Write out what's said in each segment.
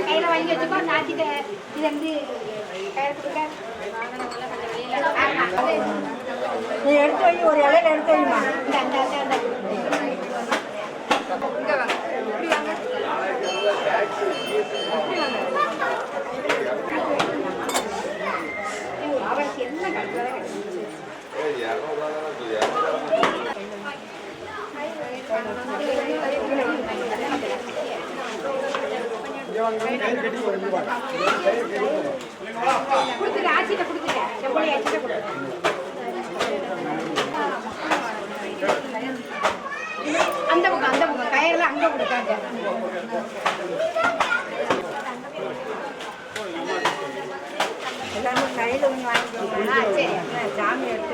கையில் வாங்கி வச்சுக்கோ. நாட்டிட்ட இது வந்து கையில் கொடுக்க நீ எடுத்து வை. ஒரு இலையில எடுத்து வைமா. இந்த இங்கே வாங்க. இப்படி வாங்க. அவளுக்கு என்ன கட்டுறதா கொடுத்துட்டு ஆட்சியிட்ட கொடுத்துட்டேன். செம்பொழி ஆட்சியிட்ட கொடுத்துட்டேன். அந்த பக்கம் கயிறுல அங்கே கொடுக்காங்க. எல்லாரும் கையில் ஒன்று வாங்கிக்கோங்க. சரி சாமி எடுத்து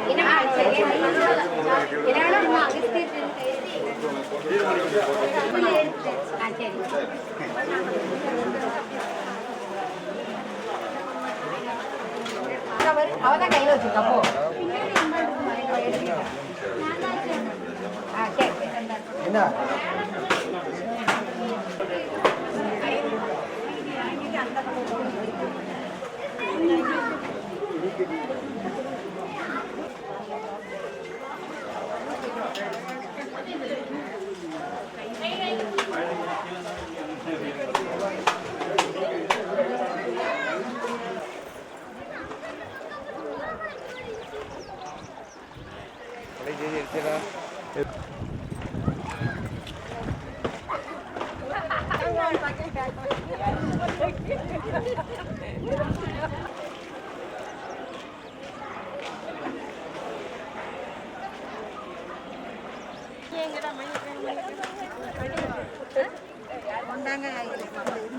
அவதான் கையில் வச்சுருக்கா. போ என்ன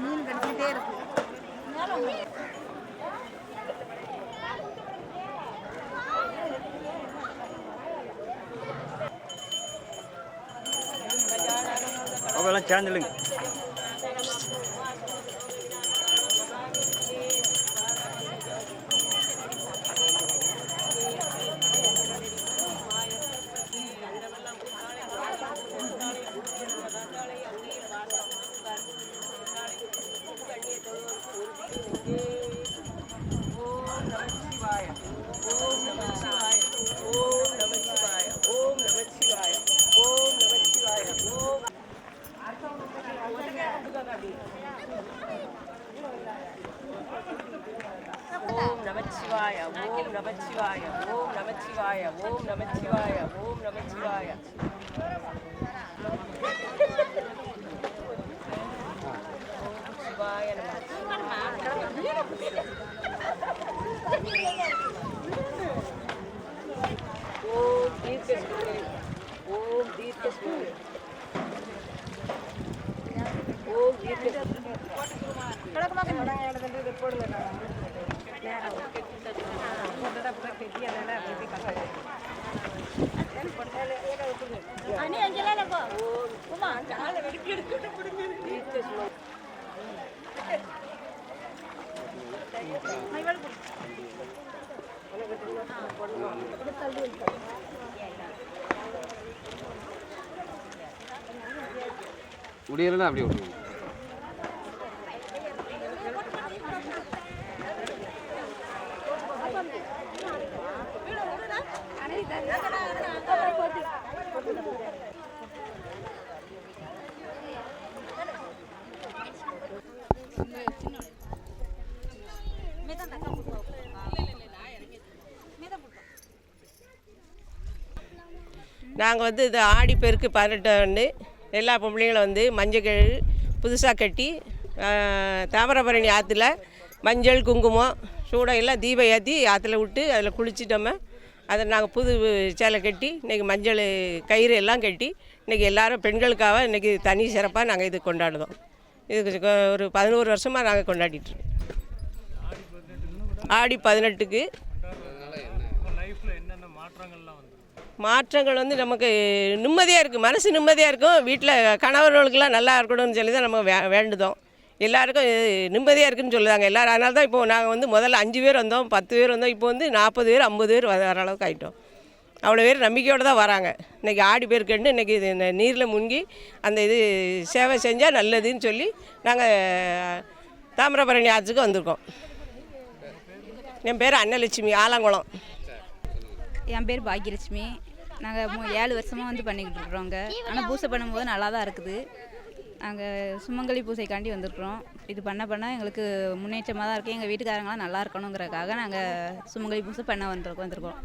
மீன் கட்டிக்கிட்டே இருக்கு. அவெல்லாம் சேர்ந்துலுங்க. ஓம் நமச்சிவாய ஓம் நமச்சிவாய ஓம் நமச்சிவாய ஓம் நமச்சிவாய ஓம் நமச்சிவாய சிவாய ஓம் தீர்க்கஸ்வரே ஓம் தீர்க்கஸ்வரே ஓம் தீர்க்கஸ்வரே முடியலன்னா அப்படியே விட்டுருங்க. நாங்கள் வந்து இது ஆடிப்பெருக்கு 18 எல்லா பொம்பளைங்களும் வந்து மஞ்சள் புதுசாக கட்டி தாமிரபரணி ஆற்றுல மஞ்சள் குங்குமம் சூடம் எல்லாம் தீபம் ஏற்றி ஆற்றுல விட்டு அதில் குளிச்சிட்டோமே அதை நாங்கள் புது சேலை கட்டி இன்றைக்கி மஞ்சள் கயிறு எல்லாம் கட்டி இன்றைக்கி எல்லோரும் பெண்களுக்காக இன்றைக்கி தனி சிறப்பாக நாங்கள் இது கொண்டாடுவோம். இதுக்கு ஒரு 11 வருஷமாக நாங்கள் கொண்டாடிட்டுருக்கோம். ஆடி 18க்கு மாற்றங்கள் வந்து நமக்கு நிம்மதியாக இருக்குது, மனசு நிம்மதியாக இருக்கும். வீட்டில் கணவர்களுக்கெல்லாம் நல்லா இருக்கணும்னு சொல்லி தான் நம்ம வேண்டுதோம். எல்லாருக்கும் நிம்மதியாக இருக்குதுன்னு சொல்லுவாங்க எல்லோரும். அதனால தான் இப்போது நாங்கள் வந்து முதல்ல 5 பேர் வந்தோம், 10 பேர் வந்தோம். இப்போ வந்து 40 பேர் 50 பேர் வர அளவுக்கு ஆகிட்டோம். அவ்வளோ பேர் நம்பிக்கையோடு தான் வராங்க. இன்றைக்கி ஆடி பெருக்கண்டு இன்றைக்கி இது நீரில் முங்கி அந்த இது சேவை செஞ்சால் நல்லதுன்னு சொல்லி நாங்கள் தாமிரபரணி ஆற்றுக்கு வந்திருக்கோம். என் பேர் அன்னலட்சுமி, ஆலங்குளம். என் பேர் பாக்கியலட்சுமி. நாங்கள் 7 வருஷமாக வந்து பண்ணிக்கிட்டு இருக்கிறோங்க. ஆனால் பூஜை பண்ணும்போது நல்லா தான் இருக்குது. நாங்கள் சுமங்கலி பூஜைக்காண்டி வந்திருக்கிறோம். இது பண்ண எங்களுக்கு முன்னேற்றமாக தான் இருக்குது. எங்கள் வீட்டுக்காரங்களாம் நல்லா இருக்கணுங்கிறதுக்காக நாங்கள் சுமங்கலி பூஜை பண்ண வந்திருக்கோம்.